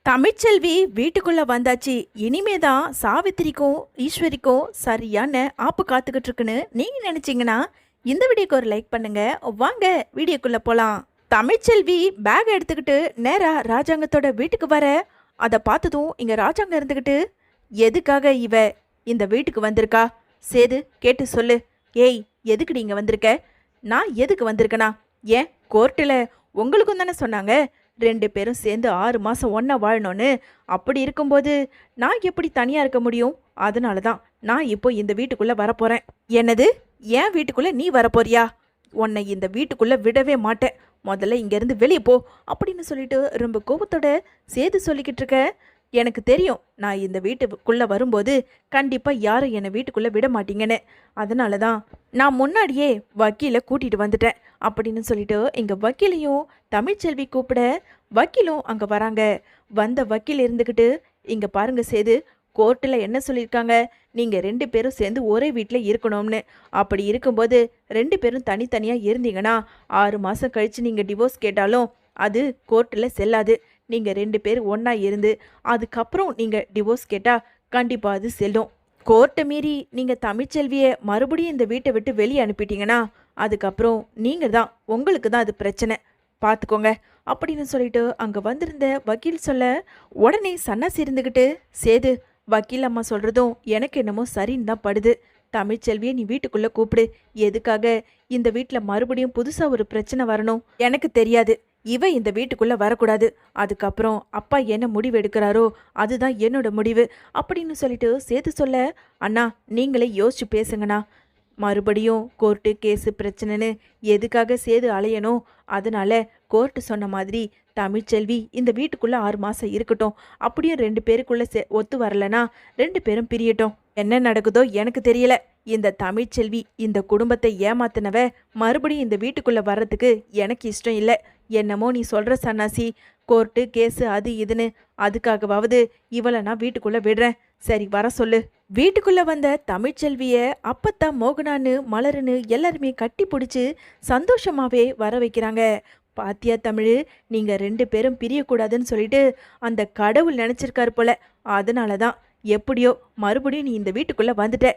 தமிழ்ச்செல்வி வீட்டுக்குள்ள வந்தாச்சு. இனிமேதான் சாவித்திரிக்கும் ஈஸ்வரிக்கும் சரியான ஆப்பு காத்துக்கிட்டு இருக்குன்னு நீங்க நினைச்சீங்கன்னா இந்த வீடியோக்கு ஒரு லைக் பண்ணுங்க. வாங்க வீடியோக்குள்ள போலாம். தமிழ்ச்செல்வி பேக் எடுத்துக்கிட்டு நேரா ராஜாங்கத்தோட வீட்டுக்கு வர அதை பார்த்ததும் இங்க ராஜாங்க இருந்துக்கிட்டு, எதுக்காக இவ இந்த வீட்டுக்கு வந்திருக்கா? சேது கேட்டு சொல்லு. ஏய், எதுக்கு நீங்க வந்திருக்க? நான் எதுக்கு வந்திருக்கனா? ஏன் கோர்ட்டில் உங்களுக்கும் தானே சொன்னாங்க 2 பேரும் சேர்ந்து 6 மாதம் ஒன்றா வாழணும்னு. அப்படி இருக்கும்போது நான் எப்படி தனியாக இருக்க முடியும்? அதனால தான் நான் இப்போ இந்த வீட்டுக்குள்ளே வரப்போகிறேன். என்னது, ஏன் வீட்டுக்குள்ளே நீ வரப்போறியா? உன்னை இந்த வீட்டுக்குள்ளே விடவே மாட்டேன். முதல்ல இங்கேருந்து வெளியே போ அப்படின்னு சொல்லிட்டு ரொம்ப கோபத்தோட சேது சொல்லிக்கிட்டு இருக்க. எனக்கு தெரியும், நான் இந்த வீட்டுக்குள்ளே வரும்போது கண்டிப்பாக யாரும் என்னை வீட்டுக்குள்ளே விட மாட்டீங்கன்னு. அதனால தான் நான் முன்னாடியே வக்கீலை கூட்டிகிட்டு வந்துட்டேன் அப்படின்னு சொல்லிட்டு இங்கே வக்கீலையும் தமிழ்ச்செல்வி கூப்பிட வக்கீலும் அங்கே வராங்க. வந்த வக்கீல் இருந்துக்கிட்டு, இங்கே பாருங்க சேது, கோர்ட்டில் என்ன சொல்லியிருக்காங்க, நீங்கள் 2 பேரும் சேர்ந்து ஒரே வீட்டில் இருக்கணும்னு. அப்படி இருக்கும்போது 2 பேரும் தனித்தனியாக இருந்தீங்கன்னா 6 மாதம் கழித்து நீங்கள் டிவோர்ஸ் கேட்டாலும் அது கோர்ட்டில் செல்லாது. நீங்கள் 2 பேர் ஒன்றா இருந்து அதுக்கப்புறம் நீங்கள் டிவோர்ஸ் கேட்டால் கண்டிப்பாக அது செல்லும். கோர்ட்டை மீறி நீங்கள் தமிழ்ச்செல்வியை மறுபடியும் இந்த வீட்டை விட்டு வெளியே அனுப்பிட்டீங்கன்னா அதுக்கப்புறம் நீங்கள் தான், உங்களுக்கு தான் அது பிரச்சனை, பார்த்துக்கோங்க அப்படின்னு சொல்லிட்டு அங்கே வந்திருந்த வக்கீல் சொல்ல, உடனே சன்னாசி இருந்துக்கிட்டு, சேது, வக்கீல் அம்மா சொல்கிறதும் எனக்கு என்னமோ சரின்னு தான் படுது. தமிழ்ச்செல்வியை நீ வீட்டுக்குள்ளே கூப்பிடு. எதுக்காக இந்த வீட்டில் மறுபடியும் புதுசாக ஒரு பிரச்சனை வரணும்? எனக்கு தெரியாது. இவ இந்த வீட்டுக்குள்ளே வரக்கூடாது. அதுக்கப்புறம் அப்பா என்ன முடிவு எடுக்கிறாரோ அதுதான் என்னோட முடிவு அப்படின்னு சொல்லிட்டு சேது சொல்ல, அண்ணா நீங்களே யோசிச்சு பேசுங்கண்ணா. மறுபடியும் கோர்ட்டு கேஸு பிரச்சனைன்னு எதுக்காக சேது அலையணும்? அதனால கோர்ட்டு சொன்ன மாதிரி தமிழ்ச்செல்வி இந்த வீட்டுக்குள்ளே 6 மாதம் இருக்கட்டும். அப்படியும் 2 பேருக்குள்ளே ஒத்து வரலனா 2 பேரும் பிரியட்டும். என்ன நடக்குதோ எனக்கு தெரியல. இந்த தமிழ்ச்செல்வி இந்த குடும்பத்தை ஏமாத்தினவ மறுபடியும் இந்த வீட்டுக்குள்ளே வர்றதுக்கு எனக்கு இஷ்டம் இல்லை. என்னமோ நீ சொல்கிற சன்னாசி, கோர்ட்டு கேஸு அது இதுன்னு, அதுக்காகவாவது இவளை நான் வீட்டுக்குள்ளே விடுறேன். சரி, வர சொல்லு. வீட்டுக்குள்ளே வந்த தமிழ்ச்செல்வியை அப்பத்தான் மோகனான்னு மலருன்னு எல்லாருமே கட்டி பிடிச்சி சந்தோஷமாகவே வர வைக்கிறாங்க. பாத்தியா தமிழ், நீங்கள் 2 பேரும் பிரியக்கூடாதுன்னு சொல்லிட்டு அந்த கடவுள் நினச்சிருக்காரு போல. அதனால தான் எப்படியோ மறுபடியும் நீ இந்த வீட்டுக்குள்ளே வந்துட்ட.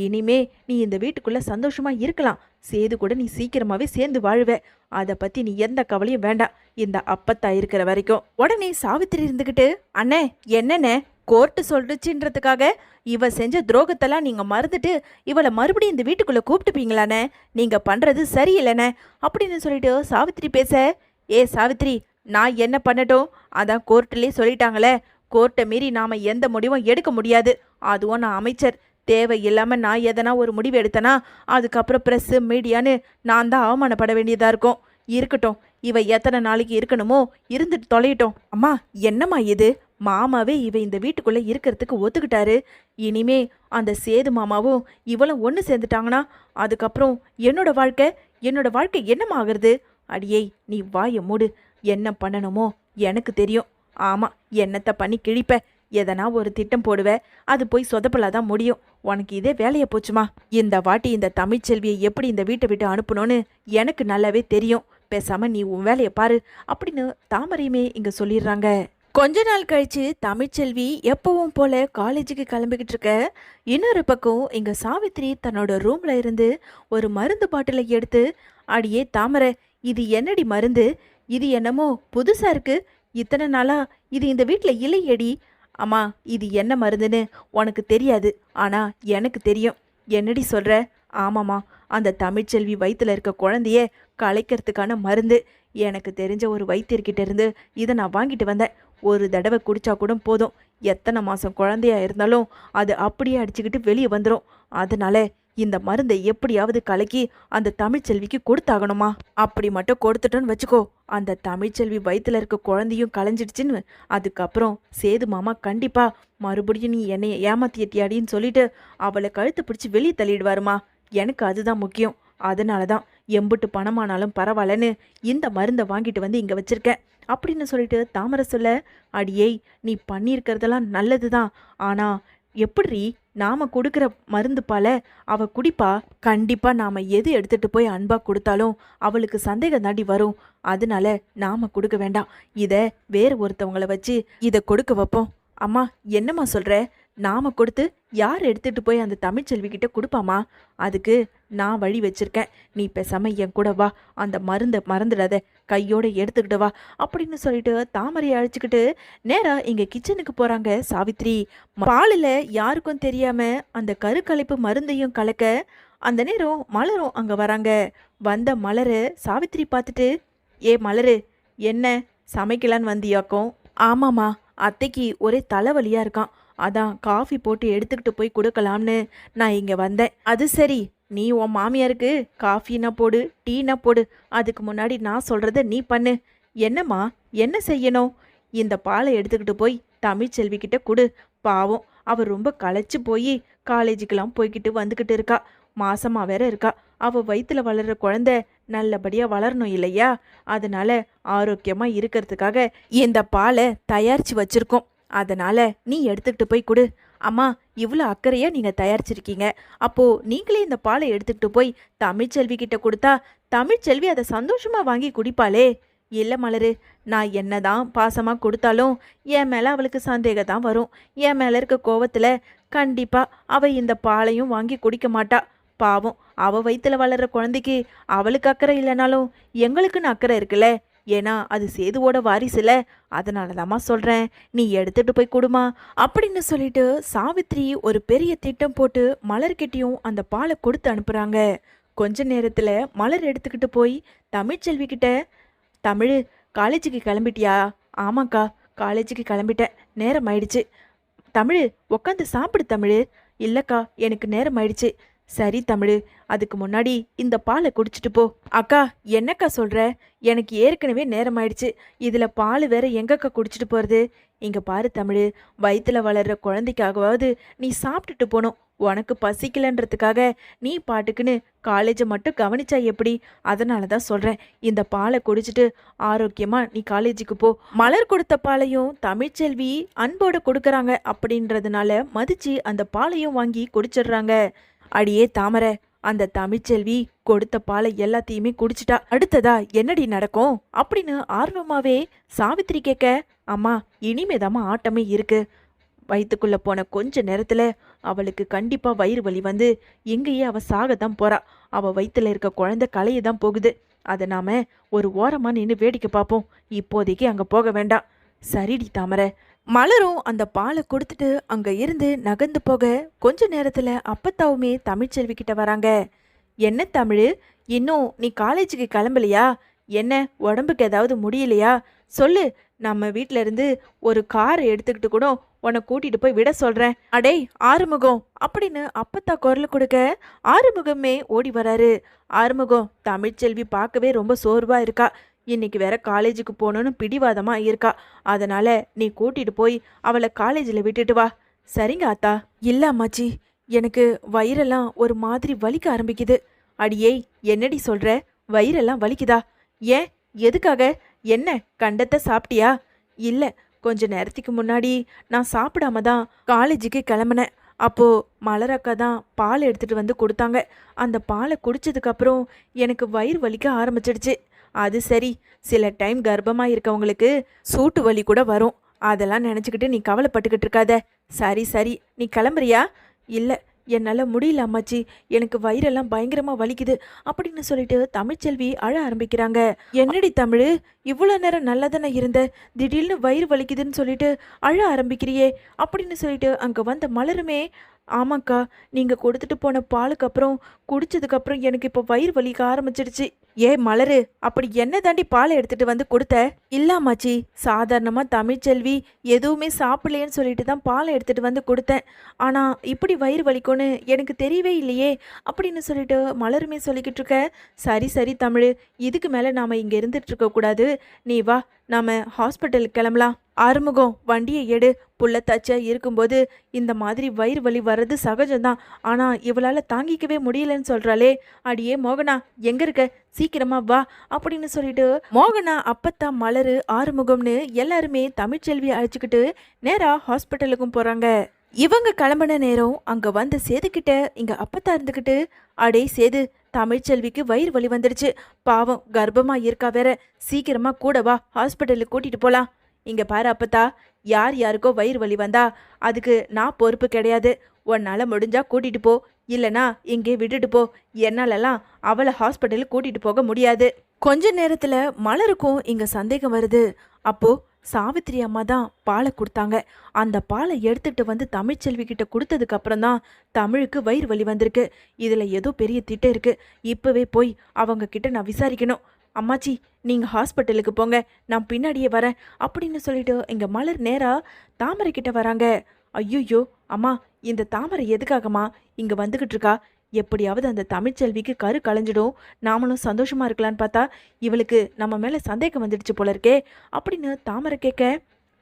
இனிமே நீ இந்த வீட்டுக்குள்ளே சந்தோஷமாக இருக்கலாம். சேது கூட நீ சீக்கிரமாகவே சேர்ந்து வாழுவ. அதை பற்றி நீ எந்த கவலையும் வேண்டாம், இந்த அப்பத்தா இருக்கிற வரைக்கும். உடனே சாவித்திரி இருந்துக்கிட்டு, அண்ணே என்னண்ணே, கோர்ட்டு சொல்லிச்சுன்றதுக்காக இவ செஞ்ச துரோகத்தெல்லாம் நீங்கள் மறந்துட்டு இவளை மறுபடியும் இந்த வீட்டுக்குள்ளே கூப்பிட்டுப்பீங்களாண்ணே? நீங்கள் பண்ணுறது சரியில்லைண்ணே அப்படின்னு சொல்லிட்டு சாவித்திரி பேச, ஏ சாவித்திரி, நான் என்ன பண்ணட்டும்? அதான் கோர்ட்டிலே சொல்லிட்டாங்களே, கோர்ட்டை மீறி நாம் எந்த முடிவும் எடுக்க முடியாது. அதுவும் நான் அமைச்சர். தேவையில்லாமல் நான் எதனா ஒரு முடிவு எடுத்தேனா அதுக்கப்புறம் ப்ரெஸ்ஸு மீடியான்னு நான் தான் அவமானப்பட வேண்டியதாக இருக்கும். இருக்கட்டும், இவ எத்தனை நாளைக்கு இருக்கணுமோ இருந்துட்டு தொலையட்டும். அம்மா என்னம்மா இது? மாமாவே இவ இந்த வீட்டுக்குள்ளே இருக்கிறதுக்கு ஒத்துக்கிட்டாரு. இனிமே அந்த சேது மாமாவும் இவளும் ஒன்று சேர்ந்துட்டாங்கன்னா அதுக்கப்புறம் என்னோட வாழ்க்கை என்னம்மா ஆகிறது? அடியே நீ வாயை மூடு. என்ன பண்ணணுமோ எனக்கு தெரியும். ஆமாம், என்னத்தை பண்ணி கிழிப்ப, எதனா ஒரு திட்டம் போடுவ, அது போய் சொதப்பலாதான் முடியும். உனக்கு இதே வேலையை போச்சுமா. இந்த வாட்டி இந்த தமிழ்ச்செல்வியை எப்படி இந்த வீட்டை விட்டு அனுப்பணும்னு எனக்கு நல்லாவே தெரியும். பேசாம நீ உன் வேலையை பாரு அப்படின்னு தாமரையுமே இங்க சொல்லிடுறாங்க. கொஞ்ச நாள் கழிச்சு தமிழ்ச்செல்வி எப்பவும் போல காலேஜுக்கு கிளம்பிக்கிட்டு இருக்க. இன்னொரு பக்கம் இங்க சாவித்திரி தன்னோட ரூம்ல இருந்து ஒரு மருந்து பாட்டிலை எடுத்து, அடியே தாமரை, இது என்னடி மருந்து? இது என்னமோ புதுசா இருக்கு. இத்தனை நாளா இது இந்த வீட்டில் இல்லையேடி. அம்மா, இது என்ன மருந்துன்னு உனக்கு தெரியாது, ஆனால் எனக்கு தெரியும். என்னடி சொல்கிற? ஆமாம்மா, அந்த தமிழ்ச்செல்வி வயிற்றில் இருக்க குழந்தைய கலைக்கிறதுக்கான மருந்து. எனக்கு தெரிஞ்ச ஒரு வைத்தியர்கிட்ட இருந்து இதை நான் வாங்கிட்டு வந்தேன். ஒரு தடவை குடித்தா கூட போதும், எத்தனை மாதம் குழந்தையா இருந்தாலும் அது அப்படியே அடிச்சுக்கிட்டு வெளியே வந்துடும். அதனால இந்த மருந்தை எப்படியாவது கலக்கி அந்த தமிழ்ச்செல்விக்கு கொடுத்தாகணுமா. அப்படி மட்டும் கொடுத்துட்டோன்னு வச்சுக்கோ, அந்த தமிழ்ச்செல்வி வயிற்றுல இருக்க குழந்தையும் கலைஞ்சிடுச்சின்னு அதுக்கப்புறம் சேது மாமா கண்டிப்பா மறுபடியும் நீ என்னைய ஏமாத்திட்டியாடின்னு சொல்லிட்டு அவளை கழுத்து பிடிச்சி வெளியே தள்ளிடுவாருமா. எனக்கு அதுதான் முக்கியம். அதனால தான் எம்புட்டு பணமானாலும் பரவாயில்லன்னு இந்த மருந்தை வாங்கிட்டு வந்து இங்கே வச்சிருக்கேன் அப்படின்னு சொல்லிட்டு தாமரை சொல்ல, அடியே நீ பண்ணியிருக்கிறதெல்லாம் நல்லது தான், ஆனால் எப்படி நாம கொடுக்குற மருந்து பாலை அவ குடிப்பா? கண்டிப்பா நாம எது எடுத்துட்டு போய் அன்பா கொடுத்தாலும் அவளுக்கு சந்தேகம் தாண்டி வரும். அதனால நாம கொடுக்க வேண்டாம். இத வேற ஒருத்தவங்கள வச்சு இத கொடுக்க வைப்போம். அம்மா என்னம்மா சொல்ற? நாம கொடுத்து யார் எடுத்துட்டு போய் அந்த தமிழ்ச்செல்வி கிட்ட கொடுப்பாமா? அதுக்கு நான் வழி வச்சிருக்கேன். நீ பேசாம என் கூட வா, அந்த மருந்தை மறந்துடாத, கையோட எடுத்துக்கிட்டு வா அப்படின்னு சொல்லிட்டு தாமரையை அழைச்சிக்கிட்டு நேரா இங்க கிச்சனுக்கு போறாங்க சாவித்ரி. பாலில் யாருக்கும் தெரியாம அந்த கருக்கலைப்பு மருந்தையும் கலக்க அந்த நேரம் மலரும் அங்க வராங்க. வந்த மலரை சாவித்ரி பார்த்துட்டு, ஏ மலரு, என்ன சமைக்கலான்னு வந்தியாக்கும்? ஆமாம்மா, அத்தைக்கு ஒரே தலைவலியா இருக்கான், அதான் காஃபி போட்டு எடுத்துக்கிட்டு போய் கொடுக்கலாம்னு நான் இங்கே வந்தேன். அது சரி, நீ உன் மாமியாருக்கு காஃபினா போடு, டீனா போடு, அதுக்கு முன்னாடி நான் சொல்கிறத நீ பண்ணு. என்னம்மா, என்ன செய்யணும்? இந்த பாலை எடுத்துக்கிட்டு போய் தமிழ்ச்செல்விக்கிட்ட கொடு. பாவம், அவள் ரொம்ப களைச்சு போய் காலேஜுக்கெல்லாம் போய்கிட்டு வந்துக்கிட்டு இருக்கா. மாசமாக வேற இருக்கா. அவள் வயிற்றுல வளர்கிற குழந்தை நல்லபடியாக வளரணும் இல்லையா? அதனால ஆரோக்கியமாக இருக்கிறதுக்காக இந்த பாலை தயாரித்து வச்சுருக்கோம். அதனால நீ எடுத்துக்கிட்டு போய் கொடு. அம்மா, இவ்வளோ அக்கறையாக நீங்கள் தயாரிச்சிருக்கீங்க, அப்போது நீங்களே இந்த பாலை எடுத்துக்கிட்டு போய் தமிழ்ச்செல்வி கிட்ட கொடுத்தா தமிழ்ச்செல்வி அதை சந்தோஷமாக வாங்கி குடிப்பாளே. இல்லை மலரு, நான் என்னதான் பாசமாக கொடுத்தாலும் என் மேலே அவளுக்கு சந்தேகம் தான் வரும். என் மேலே இருக்க கோவத்தில் கண்டிப்பாக அவள் இந்த பாலையும் வாங்கி குடிக்க மாட்டா. பாவம், அவள் வயிற்றுல வளர்கிற குழந்தைக்கு அவளுக்கு அக்கறை இல்லைனாலும் எங்களுக்குன்னு அக்கறை இருக்குல்ல. ஏன்னா அது சேதுவோட வாரிசுல. அதனால தாம்மா சொல்கிறேன், நீ எடுத்துட்டு போய் கொடுமா அப்படின்னு சொல்லிட்டு சாவித்ரி ஒரு பெரிய திட்டம் போட்டு மலர்கிட்டையும் அந்த பாலை கொடுத்து அனுப்புகிறாங்க. கொஞ்ச நேரத்தில் மலர் எடுத்துக்கிட்டு போய் தமிழ்ச்செல்வி கிட்ட, தமிழ், காலேஜுக்கு கிளம்பிட்டியா? ஆமாக்கா, காலேஜுக்கு கிளம்பிட்டேன், நேரம் ஆயிடுச்சு. தமிழ், உக்காந்து சாப்பிடு தமிழ். இல்லைக்கா, எனக்கு நேரம் ஆயிடுச்சு. சரி தமிழ், அதுக்கு முன்னாடி இந்த பாலை குடிச்சிட்டு போ. அக்கா, என்னக்கா சொல்கிற? எனக்கு ஏற்கனவே நேரம் ஆயிடுச்சு, இதில் பால் வேற எங்கக்கா குடிச்சிட்டு போகிறது? இங்கே பாரு தமிழ், வயிற்றுல வளர்கிற குழந்தைக்காகவாவது நீ சாப்பிட்டுட்டு போகணும். உனக்கு பசிக்கலன்றதுக்காக நீ பாட்டுக்குன்னு காலேஜை மட்டும் கவனிச்சா எப்படி? அதனால தான் சொல்கிறேன், இந்த பாலை குடிச்சிட்டு ஆரோக்கியமாக நீ காலேஜுக்கு போ. மலர் கொடுத்த பாலையும் தமிழ்ச்செல்வி அன்போடு கொடுக்குறாங்க அப்படின்றதுனால மதிச்சு அந்த பாலையும் வாங்கி குடிச்சிடுறாங்க. அடியே தாமரை, அந்த தமிழ்ச்செல்வி கொடுத்த பாலை எல்லாத்தையுமே குடிச்சிட்டா. அடுத்ததா என்னடி நடக்கும் அப்படின்னு ஆர்வமாவே சாவித்ரி கேட்க, அம்மா இனிமேதாம்மா ஆட்டமே இருக்கு. வயிற்றுக்குள்ளே போன கொஞ்ச நேரத்தில் அவளுக்கு கண்டிப்பாக வயிறு வலி வந்து எங்கேயே அவள் சாகத்தான் போறா. அவள் வயிற்றுல இருக்க குழந்தை கலைய தான் போகுது. அதை நாம ஒரு ஓரமாக நின்று வேடிக்கை பார்ப்போம். இப்போதைக்கு அங்கே போக வேண்டாம். சரிடி தாமரை. மலரும் அந்த பாலை கொடுத்துட்டு அங்கே இருந்து நகர்ந்து போக கொஞ்ச நேரத்தில் அப்பத்தாவுமே தமிழ்ச்செல்வி கிட்ட வராங்க. என்ன தமிழ், இன்னும் நீ காலேஜுக்கு கிளம்பலையா? என்ன உடம்புக்கு ஏதாவது முடியலையா? சொல்லு, நம்ம வீட்டில இருந்து ஒரு காரை எடுத்துக்கிட்டு கூட உன்னை கூட்டிட்டு போய் விட சொல்கிறேன். அடே ஆறுமுகம் அப்படின்னு அப்பத்தா குரல் கொடுக்க ஆறுமுகமே ஓடி வராரு. ஆறுமுகம், தமிழ்ச்செல்வி பார்க்கவே ரொம்ப சோர்வாக இருக்கா. இன்னைக்கு வேற காலேஜுக்கு போகணுன்னு பிடிவாதமாக இருக்கா. அதனால நீ கூட்டிட்டு போய் அவளை காலேஜில் விட்டுட்டு வா. சரிங்க ஆத்தா. இல்லை அம்மாச்சி, எனக்கு வயிறெல்லாம் ஒரு மாதிரி வலிக்க ஆரம்பிக்குது. அடியே, என்னடி சொல்கிற? வயிறெல்லாம் வலிக்குதா? ஏன், எதுக்காக? என்ன கண்டத்தை சாப்பிட்டியா? இல்லை, கொஞ்ச நேரத்துக்கு முன்னாடி நான் சாப்பிடாம தான் காலேஜுக்கு கிளம்புனேன். அப்போது மலரக்கா தான் பால் எடுத்துகிட்டு வந்து கொடுத்தாங்க. அந்த பாலை குடித்ததுக்கப்புறம் எனக்கு வயிறு வலிக்க ஆரம்பிச்சிடுச்சு. அது சரி, சில டைம் கர்ப்பமாக இருக்கவங்களுக்கு சூட்டு வலி கூட வரும். அதெல்லாம் நினச்சிக்கிட்டு நீ கவலைப்பட்டுக்கிட்டு இருக்காத. சரி சரி, நீ கிளம்புறியா? இல்லை, என்னால் முடியல அம்மாச்சி, எனக்கு வயிறெல்லாம் பயங்கரமாக வலிக்குது அப்படின்னு சொல்லிட்டு தமிழ்ச்செல்வி அழ ஆரம்பிக்கிறாங்க. என்னடி தமிழ், இவ்வளோ நேரம் நல்லா தானே இருந்த, திடீர்னு வயிறு வலிக்குதுன்னு சொல்லிட்டு அழ ஆரம்பிக்கிறியே அப்படின்னு சொல்லிட்டு அங்கே வந்த மலருமே, ஆமாக்கா, நீங்கள் கொடுத்துட்டு போன பாலுக்கு அப்புறம் குடிச்சதுக்கப்புறம் எனக்கு இப்போ வயிறு வலிக்க ஆரம்பிச்சிடுச்சு. ஏ மலரு, அப்படி என்ன தாண்டி பாலை எடுத்துட்டு வந்து கொடுத்த? இல்லாமாச்சி, சாதாரணமாக தமிழ்ச்செல்வி எதுவுமே சாப்பிடலேன்னு சொல்லிட்டு தான் பாலை எடுத்துட்டு வந்து கொடுத்தேன். ஆனால் இப்படி வயிறு வலிக்கும்னு எனக்கு தெரியவே இல்லையே அப்படின்னு சொல்லிட்டு மலருமே சொல்லிக்கிட்டு இருக்க. சரி சரி தமிழ், இதுக்கு மேலே நாம் இங்கே இருந்துட்டு இருக்கக்கூடாது. நீ வா, நாம் ஹாஸ்பிட்டலுக்கு கிளம்பலாம். ஆறுமுகம், வண்டியை எடு. புள்ளத்தாச்சா இருக்கும்போது இந்த மாதிரி வயிறு வலி வர்றது சகஜம்தான். ஆனால் இவளால் தாங்கிக்கவே முடியலன்னு சொல்கிறாளே. அடியே மோகனா, எங்கே இருக்க? சீக்கிரமா வா அப்படின்னு சொல்லிட்டு மோகனா, அப்பத்தா, மலரு, ஆறுமுகம்னு எல்லாருமே தமிழ்ச்செல்வி அழைச்சிக்கிட்டு நேராக ஹாஸ்பிட்டலுக்கும் போகிறாங்க. இவங்க கிளம்பின நேரம் அங்க வந்து சேதுக்கிட்ட இங்க அப்பத்தா இருந்துகிட்டு, அடே சேது, தமிழ்ச்செல்விக்கு வயிறு வலி வந்துடுச்சு, பாவம் கர்ப்பமா இருக்கா வேற, சீக்கிரமா கூட வா, ஹாஸ்பிட்டலுக்கு கூட்டிட்டு போலாம். இங்க பாரு அப்பத்தா, யார் யாருக்கோ வயிறு வலி வந்தா அதுக்கு நான் பொறுப்பு கிடையாது. உன்னால முடிஞ்சா கூட்டிட்டு போ, இல்லனா இங்கே விட்டுட்டு போ. என்னாலலாம் அவளை ஹாஸ்பிட்டலுக்கு கூட்டிட்டு போக முடியாது. கொஞ்ச நேரத்துல மலருக்கும் இங்க சந்தேகம் வருது. அப்போ சாவித்திரி அம்மா தான் பாலை கொடுத்தாங்க. அந்த பாலை எடுத்துட்டு வந்து தமிழ்ச்செல்வி கிட்ட கொடுத்ததுக்கு அப்புறம் தான் தமிழுக்கு வயிறு வலி வந்திருக்கு. இதுல ஏதோ பெரிய திட்டம் இருக்கு. இப்பவே போய் அவங்க கிட்ட நான் விசாரிக்கணும். அம்மாச்சி, நீங்க ஹாஸ்பிட்டலுக்கு போங்க, நான் பின்னாடியே வரேன் அப்படின்னு சொல்லிட்டு இங்க மலர் நேரா தாமரை கிட்ட வராங்க. ஐயோ அம்மா, இந்த தாமரை எதுக்காகம்மா இங்க வந்துகிட்டு இருக்கா? எப்படியாவது அந்த தமிழ்ச்செல்விக்கு கரு களைஞ்சிடும், நாமளும் சந்தோஷமா இருக்கலான்னு பார்த்தா இவளுக்கு நம்ம மேல சந்தேகம் வந்துடுச்சு போல இருக்கே அப்படின்னு தாமரை கேட்க,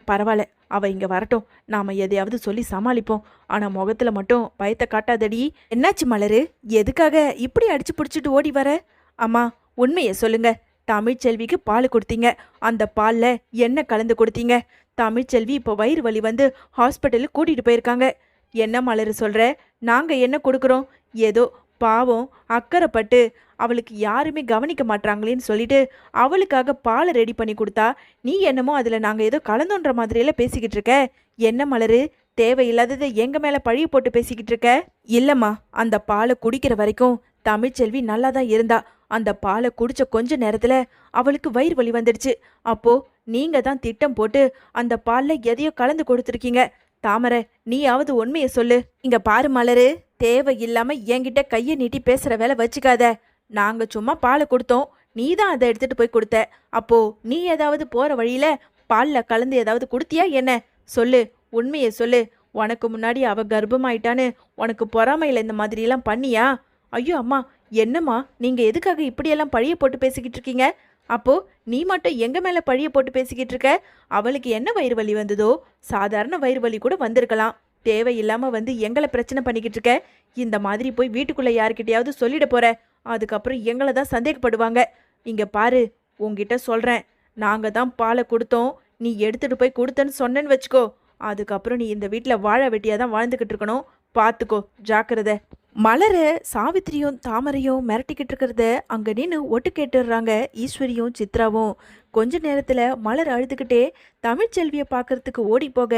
பரவாயில்ல, அவ இங்க வரட்டும், நாம எதையாவது சொல்லி சமாளிப்போம். ஆனா முகத்துல மட்டும் பயத்தை காட்டாதடி. என்னாச்சு மலரு, எதுக்காக இப்படி அடிச்சு பிடிச்சிட்டு ஓடி வர? அம்மா, உண்மையை சொல்லுங்க. தமிழ்ச்செல்விக்கு பால் கொடுத்தீங்க, அந்த பால்ல என்ன கலந்து கொடுத்தீங்க? தமிழ்ச்செல்வி இப்போ வயிறு வலி வந்து ஹாஸ்பிட்டலுக்கு கூட்டிட்டு போயிருக்காங்க. என்ன மலரு சொல்ற? நாங்க என்ன கொடுக்குறோம்? ஏதோ பாவம் அக்கறைப்பட்டு அவளுக்கு யாருமே கவனிக்க மாட்டாங்களேன்னு சொல்லிட்டு அவளுக்காக பாலை ரெடி பண்ணி கொடுத்தா, நீ என்னமோ அதுல நாங்க ஏதோ கலந்தோன்ற மாதிரியெல்லாம் பேசிக்கிட்டு இருக்க. என்ன மலரு, தேவையில்லாததை எங்க மேல பழிய போட்டு பேசிக்கிட்டு இருக்க? இல்லம்மா, அந்த பாலை குடிக்கிற வரைக்கும் தமிழ்ச்செல்வி நல்லா தான் இருந்தா. அந்த பாலை குடிச்ச கொஞ்ச நேரத்துல அவளுக்கு வயிறு வலி வந்துடுச்சு. அப்போ நீங்க தான் திட்டம் போட்டு அந்த பால்ல எதையோ கலந்து கொடுத்துருக்கீங்க. தாமரை, நீயாவது உண்மையை சொல்லு. இங்க பாரு மலரு, தேவையில்லாம என்கிட்ட கையை நீட்டி பேசுற வேலை வச்சுக்காத. நாங்க சும்மா பாலை கொடுத்தோம், நீ தான் அதை எடுத்துட்டு போய் கொடுத்த. அப்போ நீ ஏதாவது போற வழியில பால்ல கலந்து ஏதாவது கொடுத்தியா என்ன? சொல்லு, உண்மையை சொல்லு. உனக்கு முன்னாடி அவ கர்ப்பமாயிட்டான்னு உனக்கு பொறாமையில இந்த மாதிரி எல்லாம் பண்ணியா? ஐயோ அம்மா, என்னம்மா நீங்க எதுக்காக இப்படியெல்லாம் பழிய போட்டு பேசிக்கிட்டு இருக்கீங்க? அப்போ நீ மட்டும் எங்க மேல பழிய போட்டு பேசிக்கிட்டு இருக்க? அவளுக்கு என்ன வயிறு வலி வந்ததோ, சாதாரண வயிறு வலி கூட வந்திருக்கலாம். தேவையில்லாம வந்து எங்களை பிரச்சனை பண்ணிக்கிட்டு இருக்க. இந்த மாதிரி போய் வீட்டுக்குள்ள யாருக்கிட்டையாவது சொல்லிட போற, அதுக்கப்புறம் எங்களை தான் சந்தேகப்படுவாங்க. இங்க பாரு, உன்கிட்ட சொல்றேன், நாங்க தான் பாலை கொடுத்தோம், நீ எடுத்துட்டு போய் கொடுத்தன்னு சொன்னேன்னு வச்சுக்கோ, அதுக்கப்புறம் நீ இந்த வீட்டில் வாழ வெட்டியா தான் வாழ்ந்துக்கிட்டு இருக்கணும். பார்த்துக்கோ, ஜாக்கிரதை. மலர சாவித்திரியும் தாமரையும் மிரட்டிக்கிட்டு இருக்கிறத அங்க நின்று ஒட்டு கேட்டுடுறாங்க ஈஸ்வரியும் சித்ராவும். கொஞ்ச நேரத்துல மலர் அழுதுகிட்டே தமிழ்ச்செல்வியை பார்க்கறதுக்கு ஓடி போக,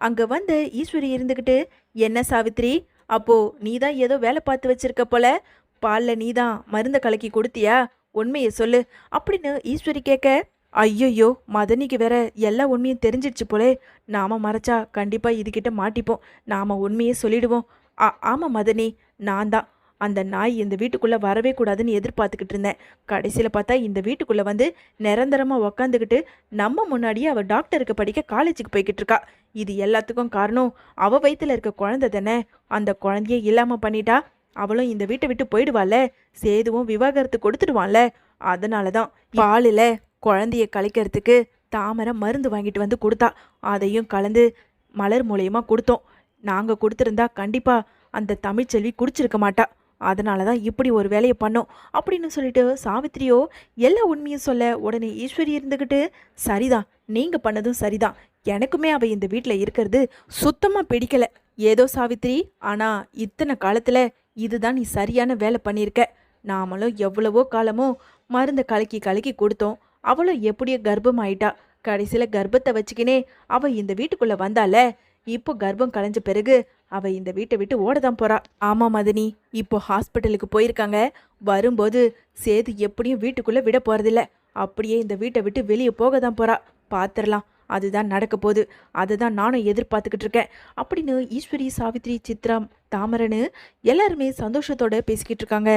அங்க வந்த ஈஸ்வரி இருந்துகிட்டு, என்ன சாவித்திரி, அப்போ நீ தான் ஏதோ வேலை பார்த்து வச்சிருக்க போல, பால்ல நீ தான் மருந்த கலக்கி கொடுத்தியா? உண்மையை சொல்லு அப்படின்னு ஈஸ்வரி கேட்க, ஐயையோ, மதனிக்கு வேற எல்லா உண்மையும் தெரிஞ்சிடுச்சு போலே, நாம மறைச்சா கண்டிப்பா இதுகிட்ட மாட்டிப்போம், நாம உண்மையே சொல்லிடுவோம். ஆமா மதனி, நான் தான் அந்த நாய் இந்த வீட்டுக்குள்ளே வரவே கூடாதுன்னு எதிர்பார்த்துக்கிட்டு இருந்தேன். கடைசியில் பார்த்தா இந்த வீட்டுக்குள்ளே வந்து நிரந்தரமாக உக்காந்துக்கிட்டு நம்ம முன்னாடியே அவள் டாக்டருக்கு படிக்க காலேஜுக்கு போய்கிட்டு இருக்கா. இது எல்லாத்துக்கும் காரணம் அவள் வயிற்றில் இருக்க குழந்தை தானே. அந்த குழந்தையே இல்லாமல் பண்ணிட்டா அவளும் இந்த வீட்டை விட்டு போயிடுவாள்ல, சேதுவும் விவாகரத்து கொடுத்துடுவான்ல. அதனால தான் பாலில் குழந்தைய கலைக்கிறதுக்கு தாமரை மருந்து வாங்கிட்டு வந்து கொடுத்தா. அதையும் கலந்து மலர் மூலயமா கொடுத்தோம். நாங்கள் கொடுத்துருந்தா கண்டிப்பாக அந்த தமிழ்ச்செல்வி குடிச்சிருக்க மாட்டா. அதனால தான் இப்படி ஒரு வேலையை பண்ணோம் அப்படின்னு சொல்லிட்டு சாவித்திரியோ எல்லா உண்மையும் சொல்ல, உடனே ஈஸ்வரி இருந்துக்கிட்டு, சரிதான், நீங்கள் பண்ணதும் சரிதான், எனக்குமே அவள் இந்த வீட்டில் இருக்கிறது சுத்தமாக பிடிக்கல. ஏதோ சாவித்திரி, ஆனால் இத்தனை காலத்தில் இதுதான் நீ சரியான வேலை பண்ணியிருக்க. நாமளும் எவ்வளவோ காலமோ மருந்தை கலக்கி கலக்கி கொடுத்தோம். அவளும் எப்படியோ கர்ப்பம் ஆயிட்டா. கடைசியில் கர்ப்பத்தை வச்சுக்கினே அவள் இந்த வீட்டுக்குள்ளே வந்தால. இப்போ கர்ப்பம் கலைஞ்ச பிறகு அவ இந்த வீட்டை விட்டு ஓடதான் போறா. ஆமா மதனி, இப்போ ஹாஸ்பிட்டலுக்கு போயிருக்காங்க. வரும்போது சேது எப்படியும் வீட்டுக்குள்ள விட போறதில்ல. அப்படியே இந்த வீட்டை விட்டு வெளியே போக தான் போறா. பாத்திரலாம், அதுதான் நடக்க போகுது. அதை தான் நானும் எதிர்பார்த்துக்கிட்டு இருக்கேன் அப்படின்னு ஈஸ்வரி, சாவித்ரி, சித்ரா, தாமரன்னு எல்லாருமே சந்தோஷத்தோட பேசிக்கிட்டு இருக்காங்க.